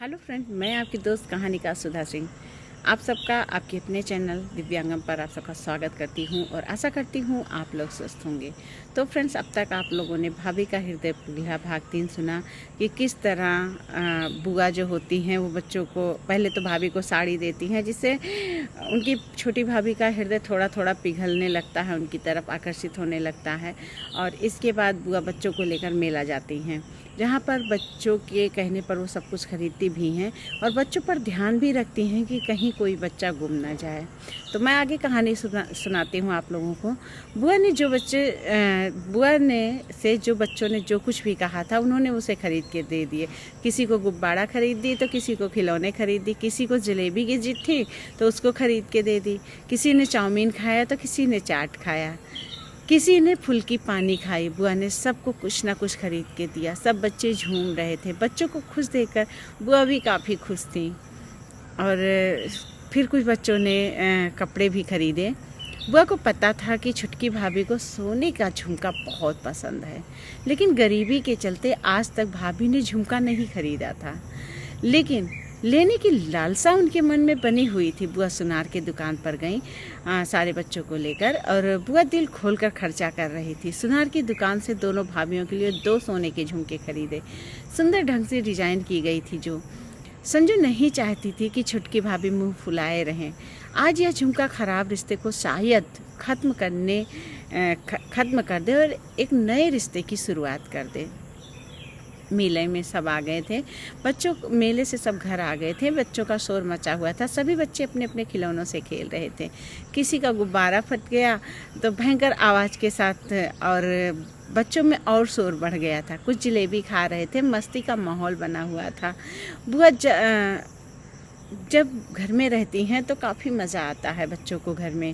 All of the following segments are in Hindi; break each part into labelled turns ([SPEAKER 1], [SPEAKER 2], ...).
[SPEAKER 1] हेलो फ्रेंड, मैं आपकी दोस्त कहानीकार सुधा सिंह आप सबका आपके अपने चैनल दिव्यांगम पर आप सबका स्वागत करती हूं और आशा करती हूं आप लोग स्वस्थ होंगे। तो फ्रेंड्स, अब तक आप लोगों ने भाभी का हृदय पिघला भाग 3 सुना कि किस तरह बुआ जो होती हैं वो बच्चों को पहले तो भाभी को साड़ी देती हैं, जिससे उनकी छोटी भाभी का हृदय थोड़ा थोड़ा पिघलने लगता है, उनकी तरफ आकर्षित होने लगता है। और इसके बाद बुआ बच्चों को लेकर मेला जाती हैं, जहाँ पर बच्चों के कहने पर वो सब कुछ खरीदती भी हैं और बच्चों पर ध्यान भी रखती हैं कि कहीं कोई बच्चा गुम ना जाए। तो मैं आगे कहानी सुनाती हूँ आप लोगों को। बुआ ने से जो बच्चों ने जो कुछ भी कहा था उन्होंने उसे खरीद के दे दिए। किसी को गुब्बारा खरीद दी तो किसी को खिलौने खरीद दी, किसी को जलेबी की जिद थी तो उसको खरीद के दे दी, किसी ने चाउमीन खाया तो किसी ने चाट खाया, किसी ने फुल्की पानी खाई। बुआ ने सबको कुछ ना कुछ खरीद के दिया। सब बच्चे झूम रहे थे। बच्चों को खुश देखकर बुआ भी काफ़ी खुश थी। और फिर कुछ बच्चों ने कपड़े भी खरीदे। बुआ को पता था कि छुटकी भाभी को सोने का झुमका बहुत पसंद है, लेकिन गरीबी के चलते आज तक भाभी ने झुमका नहीं खरीदा था, लेकिन लेने की लालसा उनके मन में बनी हुई थी। बुआ सुनार के दुकान पर गई सारे बच्चों को लेकर, और बुआ दिल खोलकर खर्चा कर रही थी। सुनार की दुकान से दोनों भाभियों के लिए 2 सोने के झुमके खरीदे। सुंदर ढंग से डिजाइन की गई थी। जो संजू नहीं चाहती थी कि छुटकी भाभी मुंह फुलाए रहें। आज यह झुमका खराब रिश्ते को शायद खत्म कर दे और एक नए रिश्ते की शुरुआत कर दे। मेले में सब आ गए थे। मेले से सब घर आ गए थे। बच्चों का शोर मचा हुआ था। सभी बच्चे अपने अपने खिलौनों से खेल रहे थे। किसी का गुब्बारा फट गया तो भयंकर आवाज़ के साथ, और बच्चों में और शोर बढ़ गया था। कुछ जलेबी खा रहे थे। मस्ती का माहौल बना हुआ था। बुआ जब घर में रहती हैं तो काफ़ी मज़ा आता है बच्चों को घर में।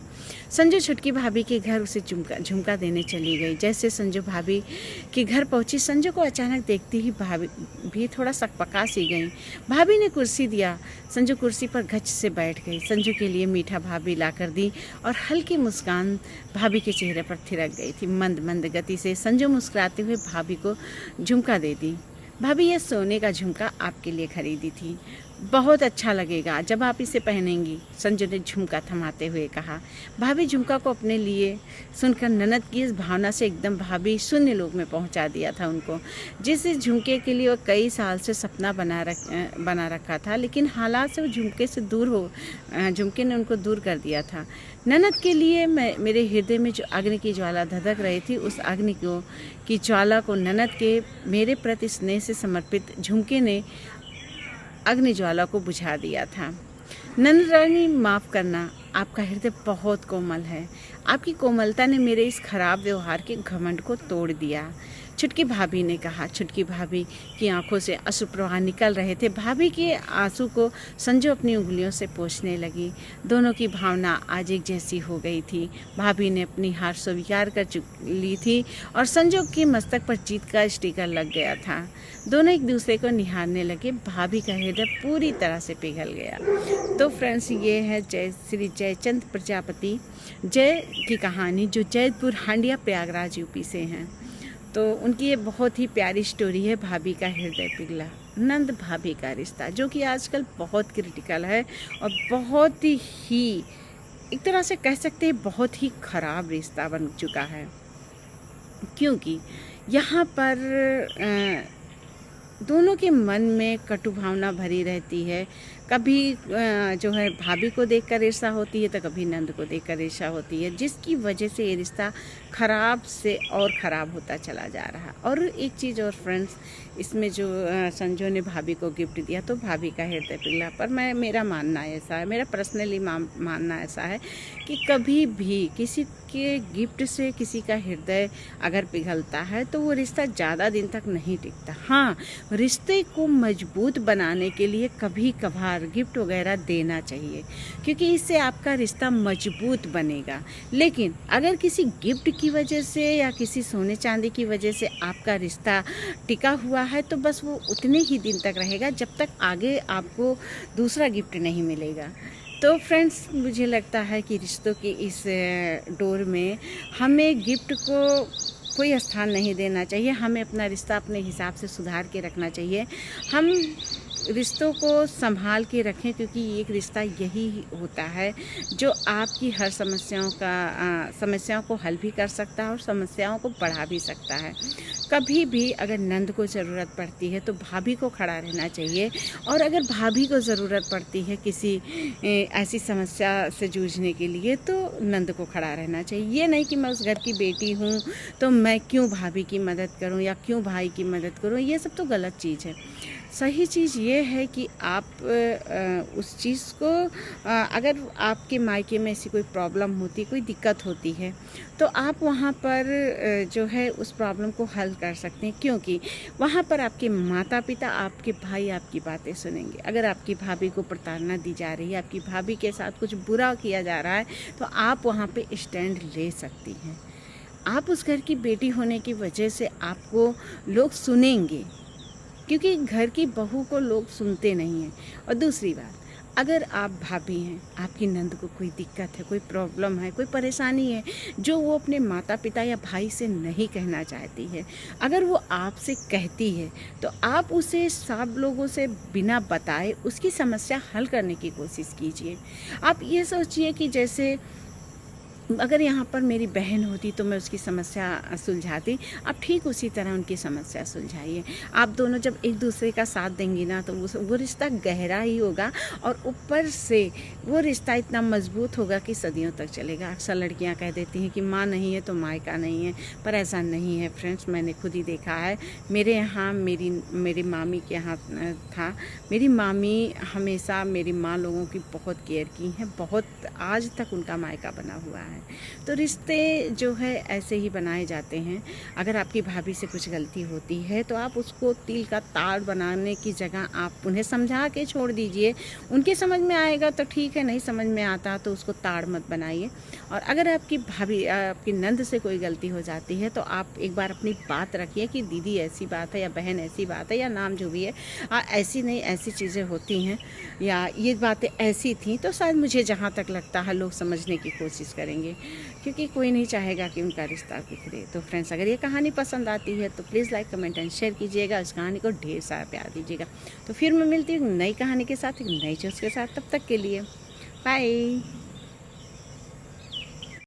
[SPEAKER 1] संजू छुटकी भाभी के घर उसे झुमका देने चली गई। जैसे संजू भाभी के घर पहुंची, संजू को अचानक देखती ही भाभी भी थोड़ा सकपका सी गई। भाभी ने कुर्सी दिया। संजू कुर्सी पर गच से बैठ गई। संजू के लिए मीठा भाभी लाकर दी और हल्की मुस्कान भाभी के चेहरे पर थिरक गई थी। मंद मंद गति से संजू मुस्कुराते हुए भाभी को झुमका दे दी। भाभी, ये सोने का झुमका आपके लिए खरीदी थी, बहुत अच्छा लगेगा जब आप इसे पहनेंगी, संजू ने झुमका थमाते हुए कहा। भाभी झुमका को अपने लिए सुनकर ननद की इस भावना से एकदम भाभी शून्य लोक में पहुंचा दिया था उनको। जिस झुमके के लिए वो कई साल से सपना बना रखा था, लेकिन हालात से वो झुमके ने उनको दूर कर दिया था। ननद के लिए मेरे हृदय में जो अग्नि की ज्वाला धधक रही थी, उस अग्नि की ज्वाला को ननद के मेरे प्रति स्नेह से समर्पित झुमके ने अग्नि ज्वाला को बुझा दिया था। नंद रानी, माफ़ करना, आपका हृदय बहुत कोमल है। आपकी कोमलता ने मेरे इस खराब व्यवहार के घमंड को तोड़ दिया, छुटकी भाभी ने कहा। छुटकी भाभी की आंखों से अश्रु प्रवाह निकल रहे थे। भाभी के आंसू को संजू अपनी उंगलियों से पोंछने लगी। दोनों की भावना आज एक जैसी हो गई थी। भाभी ने अपनी हार स्वीकार कर ली थी और संजू के मस्तक पर जीत का स्टिकर लग गया था। दोनों एक दूसरे को निहारने लगे। भाभी का हृदय पूरी तरह से पिघल गया। तो फ्रेंड्स, ये है श्री जयचंद प्रजापति जय की कहानी, जो जैतपुर हांडिया प्रयागराज यूपी से हैं। तो उनकी ये बहुत ही प्यारी स्टोरी है, भाभी का हृदय पिघला। नंद भाभी का रिश्ता, जो कि आजकल बहुत क्रिटिकल है और बहुत ही, एक तरह से कह सकते हैं, बहुत ही खराब रिश्ता बन चुका है, क्योंकि यहाँ पर दोनों के मन में कटु भावना भरी रहती है। कभी जो है भाभी को देखकर ईर्ष्या होती है तो कभी नंद को देखकर ईर्ष्या होती है, जिसकी वजह से ये रिश्ता खराब से और ख़राब होता चला जा रहा। और एक चीज़ और फ्रेंड्स, इसमें जो संजू ने भाभी को गिफ्ट दिया तो भाभी का हृदय पिघला। पर मेरा मानना ऐसा है, मेरा पर्सनली मानना ऐसा है कि कभी भी किसी के गिफ्ट से किसी का हृदय अगर पिघलता है तो वो रिश्ता ज़्यादा दिन तक नहीं टिकता। हाँ, रिश्ते को मजबूत बनाने के लिए कभी कभार गिफ्ट वगैरह देना चाहिए, क्योंकि इससे आपका रिश्ता मजबूत बनेगा। लेकिन अगर किसी गिफ्ट की वजह से या किसी सोने चांदी की वजह से आपका रिश्ता टिका हुआ है तो बस वो उतने ही दिन तक रहेगा जब तक आगे आपको दूसरा गिफ्ट नहीं मिलेगा। तो फ्रेंड्स, मुझे लगता है कि रिश्तों की इस डोर में हमें गिफ्ट को कोई स्थान नहीं देना चाहिए। हमें अपना रिश्ता अपने हिसाब से सुधार के रखना चाहिए। हम रिश्तों को संभाल के रखें, क्योंकि एक रिश्ता यही होता है जो आपकी हर समस्याओं को हल भी कर सकता है और समस्याओं को बढ़ा भी सकता है। कभी भी अगर नंद को ज़रूरत पड़ती है तो भाभी को खड़ा रहना चाहिए, और अगर भाभी को ज़रूरत पड़ती है किसी ऐसी समस्या से जूझने के लिए तो नंद को खड़ा रहना चाहिए। ये नहीं कि मैं उस घर की बेटी हूँ तो मैं क्यों भाभी की मदद करूँ या क्यों भाई की मदद करूँ, ये सब तो गलत चीज़ है। सही चीज़ ये है कि आप उस चीज़ को अगर आपके मायके में ऐसी कोई प्रॉब्लम होती, कोई दिक्कत होती है, तो आप वहाँ पर जो है उस प्रॉब्लम को हल कर सकते हैं, क्योंकि वहाँ पर आपके माता पिता, आपके भाई आपकी बातें सुनेंगे। अगर आपकी भाभी को प्रताड़ना दी जा रही है, आपकी भाभी के साथ कुछ बुरा किया जा रहा है, तो आप वहाँ पे स्टैंड ले सकती हैं। आप उस घर की बेटी होने की वजह से आपको लोग सुनेंगे, क्योंकि घर की बहू को लोग सुनते नहीं हैं। और दूसरी बात, अगर आप भाभी हैं, आपकी नंद को कोई दिक्कत है, कोई प्रॉब्लम है, कोई परेशानी है जो वो अपने माता पिता या भाई से नहीं कहना चाहती है, अगर वो आपसे कहती है तो आप उसे सब लोगों से बिना बताए उसकी समस्या हल करने की कोशिश कीजिए। आप ये सोचिए कि जैसे अगर यहाँ पर मेरी बहन होती तो मैं उसकी समस्या सुलझाती, आप ठीक उसी तरह उनकी समस्या सुलझाइए। आप दोनों जब एक दूसरे का साथ देंगी ना तो वो रिश्ता गहरा ही होगा, और ऊपर से वो रिश्ता इतना मजबूत होगा कि सदियों तक चलेगा। अक्सर लड़कियाँ कह देती हैं कि माँ नहीं है तो मायका नहीं है, पर ऐसा नहीं है फ्रेंड्स। मैंने खुद ही देखा है, मेरे यहाँ मेरी मामी के यहाँ था। मेरी मामी हमेशा मेरी माँ लोगों की बहुत केयर की हैं, बहुत आज तक उनका मायका बना हुआ है। तो रिश्ते जो है ऐसे ही बनाए जाते हैं। अगर आपकी भाभी से कुछ गलती होती है तो आप उसको तिल का ताड़ बनाने की जगह आप उन्हें समझा के छोड़ दीजिए। उनके समझ में आएगा तो ठीक है, नहीं समझ में आता तो उसको ताड़ मत बनाइए। और अगर आपकी नंद से कोई गलती हो जाती है तो आप एक बार अपनी बात रखिए कि दीदी ऐसी बात है, या बहन ऐसी बात है, या नाम जो भी है, ऐसी नहीं ऐसी चीज़ें होती हैं, या ये बातें ऐसी थी। तो शायद मुझे जहाँ तक लगता है लोग समझने की कोशिश करेंगे, क्योंकि कोई नहीं चाहेगा कि उनका रिश्ता बिखरे। तो फ्रेंड्स, अगर ये कहानी पसंद आती है तो please like, comment and share कीजिएगा। उस कहानी को ढेर सारा प्यार दीजिएगा। तो फिर मैं मिलती हूँ नई कहानी के साथ, एक नई चीज़ के साथ। तब तक के लिए बाय।